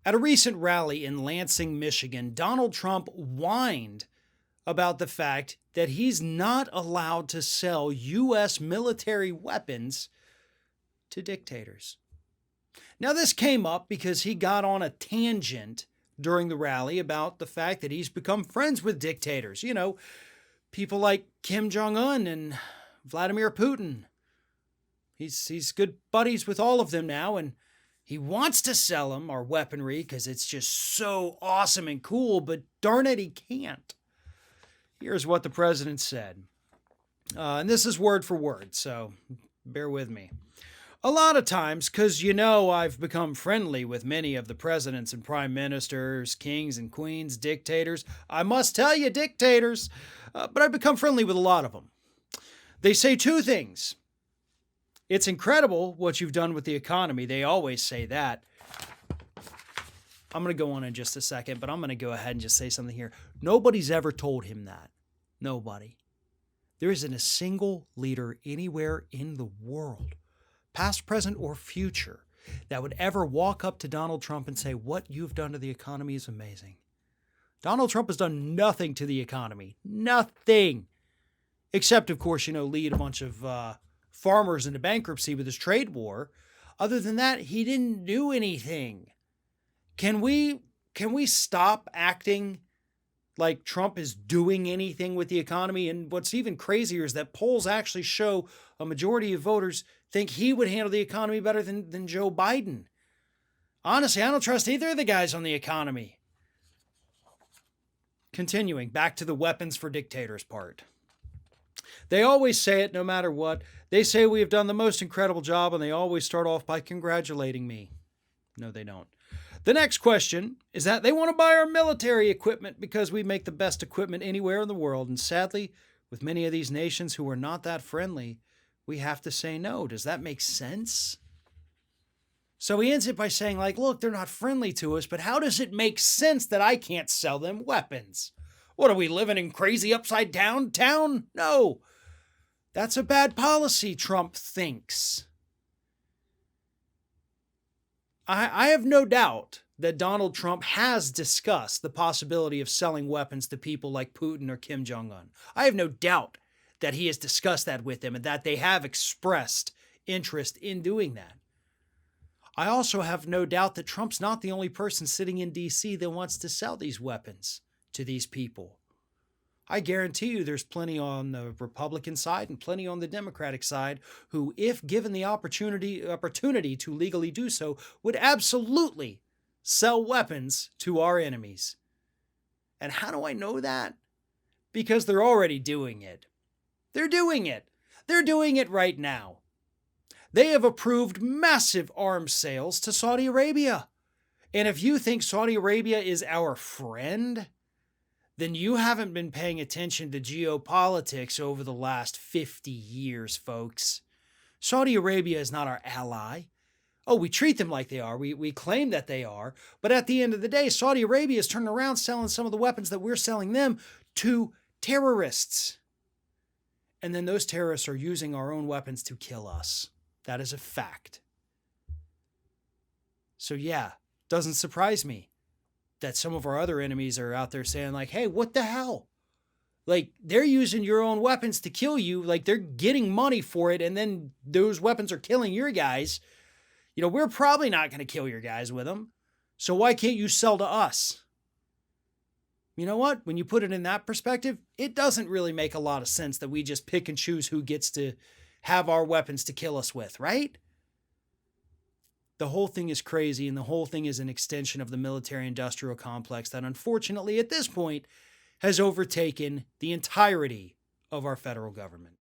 At a recent rally in Lansing, Michigan, Donald Trump whined about the fact that he's not allowed to sell U.S. military weapons to dictators. Now, this came up because he got on a tangent during the rally about the fact that he's become friends with dictators. You know, people like Kim Jong-un and Vladimir Putin. He's good buddies with all of them now, and he wants to sell them our weaponry because it's just so awesome and cool, but darn it, he can't. Here's what the president said. And this is word for word, so bear with me. A lot of times, because I've become friendly with many of the presidents and prime ministers, kings and queens, dictators. I must tell you, dictators, but I've become friendly with a lot of them. They say two things. It's incredible what you've done with the economy. They always say that. I'm going to go on in just a second, but I'm going to go ahead and just say something here. Nobody's ever told him that. Nobody. There isn't a single leader anywhere in the world, past, present, or future, that would ever walk up to Donald Trump and say, what you've done to the economy is amazing. Donald Trump has done nothing to the economy. Nothing. Except, of course, lead a bunch of farmers into bankruptcy with his trade war. Other than that, he didn't do anything. Can we stop acting like Trump is doing anything with the economy? And what's even crazier is that polls actually show a majority of voters think he would handle the economy better than Joe Biden. Honestly, I don't trust either of the guys on the economy. Continuing, back to the weapons for dictators part. They always say it no matter what. They say we have done the most incredible job, and they always start off by congratulating me. No, they don't. The next question is that they want to buy our military equipment because we make the best equipment anywhere in the world. And sadly, with many of these nations who are not that friendly, we have to say no. Does that make sense? So he ends it by saying, look, they're not friendly to us, but how does it make sense that I can't sell them weapons? What, are we living in crazy upside down town? No. That's a bad policy, Trump thinks. I have no doubt that Donald Trump has discussed the possibility of selling weapons to people like Putin or Kim Jong-un. I have no doubt that he has discussed that with them and that they have expressed interest in doing that. I also have no doubt that Trump's not the only person sitting in D.C. that wants to sell these weapons to these people. I guarantee you there's plenty on the Republican side and plenty on the Democratic side who, if given the opportunity to legally do so, would absolutely sell weapons to our enemies. And how do I know that? Because they're already doing it. They're doing it. They're doing it right now. They have approved massive arms sales to Saudi Arabia. And if you think Saudi Arabia is our friend, then you haven't been paying attention to geopolitics over the last 50 years, folks. Saudi Arabia is not our ally. Oh, we treat them like they are. We claim that they are. But at the end of the day, Saudi Arabia is turning around selling some of the weapons that we're selling them to terrorists. And then those terrorists are using our own weapons to kill us. That is a fact. So yeah, doesn't surprise me that some of our other enemies are out there saying hey, what the hell? They're using your own weapons to kill you. They're getting money for it. And then those weapons are killing your guys. We're probably not going to kill your guys with them. So why can't you sell to us? You know what? When you put it in that perspective, it doesn't really make a lot of sense that we just pick and choose who gets to have our weapons to kill us with, right? The whole thing is crazy, and the whole thing is an extension of the military-industrial complex that, unfortunately, at this point, has overtaken the entirety of our federal government.